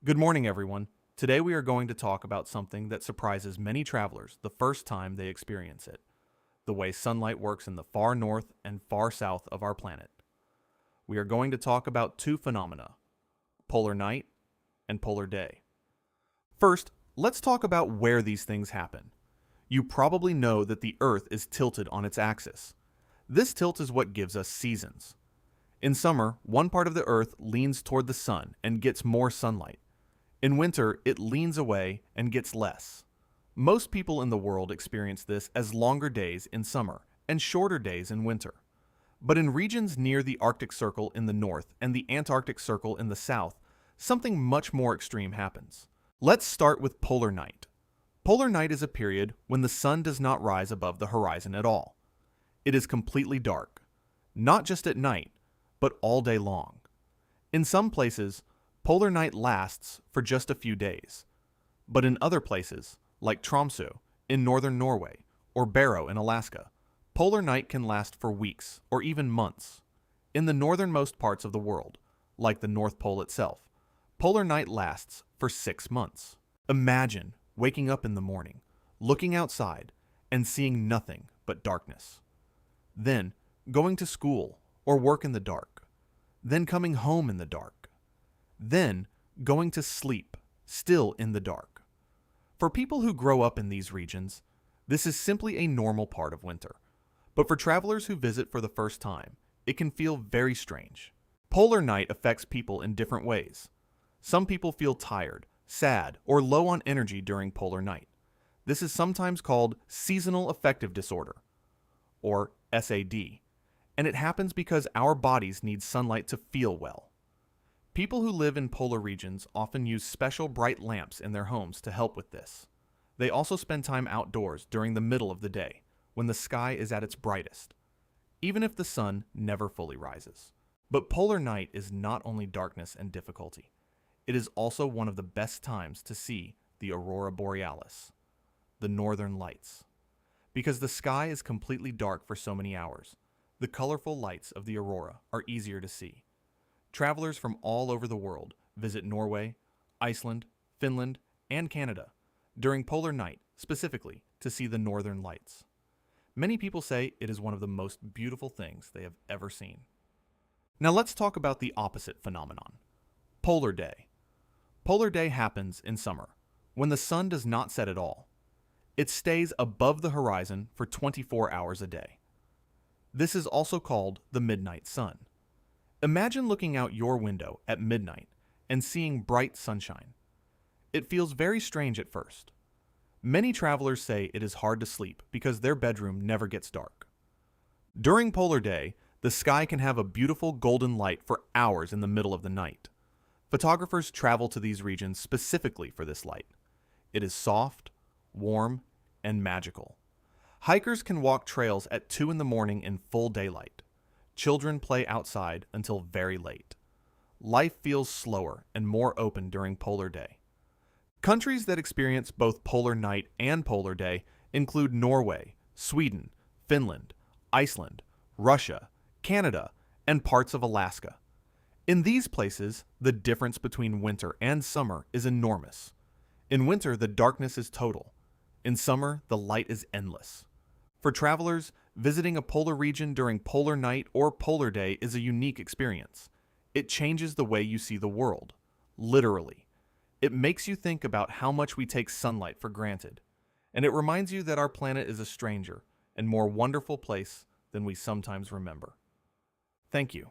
Good morning, everyone. Today we are going to talk about something that surprises many travelers the first time they experience it: the way sunlight works in the far north and far south of our planet. We are going to talk about two phenomena: polar night and polar day. First, let's talk about where these things happen. You probably know that the Earth is tilted on its axis. This tilt is what gives us seasons. In summer, one part of the Earth leans toward the sun and gets more sunlight. In winter, it leans away and gets less. Most people in the world experience this as longer days in summer and shorter days in winter. But in regions near the Arctic Circle in the north and the Antarctic Circle in the south, something much more extreme happens. Let's start with polar night. Polar night is a period when the sun does not rise above the horizon at all. It is completely dark, not just at night, but all day long. In some places, polar night lasts for just a few days. But in other places, like Tromsø in northern Norway or Barrow in Alaska, polar night can last for weeks or even months. In the northernmost parts of the world, like the North Pole itself, polar night lasts for 6 months. Imagine waking up in the morning, looking outside, and seeing nothing but darkness. Then going to school or work in the dark. Then coming home in the dark. Then going to sleep, still in the dark. For people who grow up in these regions, this is simply a normal part of winter. But for travelers who visit for the first time, it can feel very strange. Polar night affects people in different ways. Some people feel tired, sad, or low on energy during polar night. This is sometimes called seasonal affective disorder, or SAD, and it happens because our bodies need sunlight to feel well. People who live in polar regions often use special bright lamps in their homes to help with this. They also spend time outdoors during the middle of the day, when the sky is at its brightest, even if the sun never fully rises. But polar night is not only darkness and difficulty. It is also one of the best times to see the aurora borealis, the northern lights. Because the sky is completely dark for so many hours, the colorful lights of the aurora are easier to see. Travelers from all over the world visit Norway, Iceland, Finland, and Canada during polar night specifically to see the northern lights. Many people say it is one of the most beautiful things they have ever seen. Now let's talk about the opposite phenomenon: polar day. Polar day happens in summer, when the sun does not set at all. It stays above the horizon for 24 hours a day. This is also called the midnight sun. Imagine looking out your window at midnight and seeing bright sunshine. It feels very strange at first. Many travelers say it is hard to sleep because their bedroom never gets dark. During polar day, the sky can have a beautiful golden light for hours in the middle of the night. Photographers travel to these regions specifically for this light. It is soft, warm, and magical. Hikers can walk trails at 2 in the morning in full daylight. Children play outside until very late. Life feels slower and more open during polar day. Countries that experience both polar night and polar day include Norway, Sweden, Finland, Iceland, Russia, Canada, and parts of Alaska. In these places, the difference between winter and summer is enormous. In winter, the darkness is total. In summer, the light is endless. For travelers, visiting a polar region during polar night or polar day is a unique experience. It changes the way you see the world, literally. It makes you think about how much we take sunlight for granted, and it reminds you that our planet is a stranger and more wonderful place than we sometimes remember. Thank you.